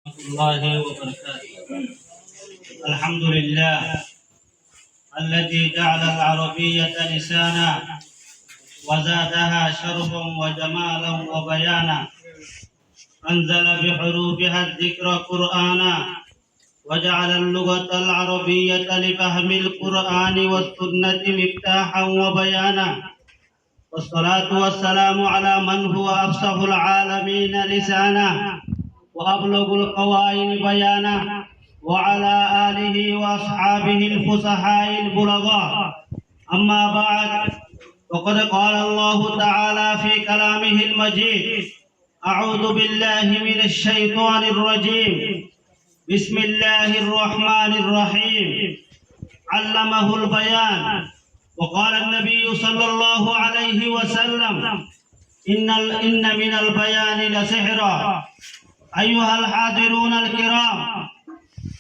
الله وبركاته. الحمد لله الذي جعل العربية لسانا وزادها شرفا وجمالا وبيانا، أنزل بحروفها الذكر قرآنا، وجعل اللغة العربية لفهم القرآن والسنة مفتاحا وبيانا، والصلاة والسلام على من هو أفصح العالمين لسانا وأبلغ القوائل بيانا، وعلى آله وأصحابه الفصحاء البلغاء. أما بعد، وقد قال الله تعالى في كلامه المجيد: أعوذ بالله من الشيطان الرجيم، بسم الله الرحمن الرحيم. علمه البيان. وقال النبي صلى الله عليه وسلم: إن من البيان لسحرا. أيها الحاضرون الكرام،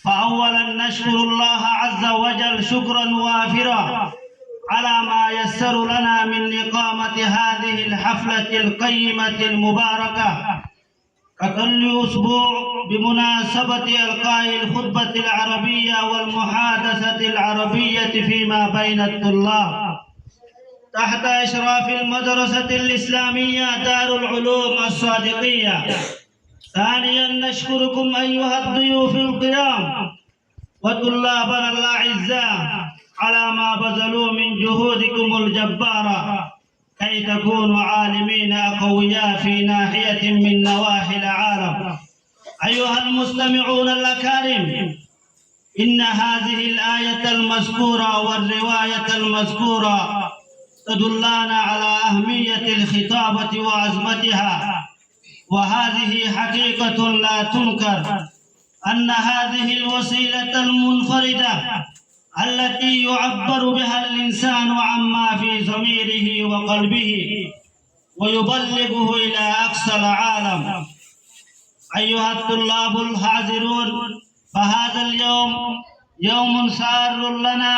فأولا نشكر الله عز وجل شكرا وافرا على ما يسر لنا من إقامة هذه الحفلة القيمة المباركة ككل أسبوع بمناسبة إلقاء الخطبة العربية والمحادثة العربية فيما بين الطلاب تحت إشراف المدرسة الإسلامية دار العلوم الصادقية. ثانيا نشكركم أيها الضيوف الكرام وطلابنا الأعزاء على ما بذلوا من جهودكم الجبارة كي تكونوا عالمين أقوياء في ناحية من نواحي العالم. أيها المستمعون الأكارم، إن هذه الآية المذكورة والرواية المذكورة تدلان على أهمية الخطابة وعظمتها، وهذه حقيقة لا تنكر أن هذه الوسيلة المنفردة التي يعبر بها الإنسان عما في ضميره وقلبه ويبلغه إلى أقصى العالم. أيها الطلاب الحاضرون، فهذا اليوم يوم سار لنا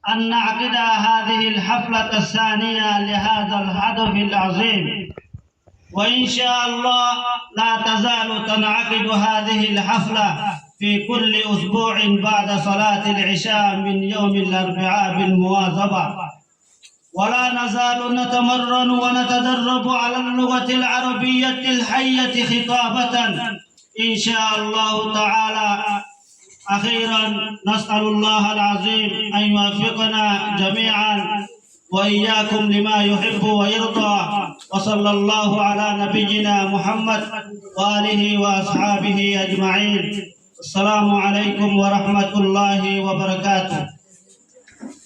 أن نعقد هذه الحفلة الثانية لهذا الهدف العظيم، وإن شاء الله لا تزال تنعقد هذه الحفلة في كل أسبوع بعد صلاة العشاء من يوم الأربعاء بالمواظبة، ولا نزال نتمرن ونتدرب على اللغة العربية الحية خطابة إن شاء الله تعالى. أخيرا نسأل الله العظيم أن يوفقنا جميعا وإياكم لما يحب ويرضى، وصلى الله على نبينا محمد وآله وأصحابه أجمعين. السلام عليكم ورحمة الله وبركاته.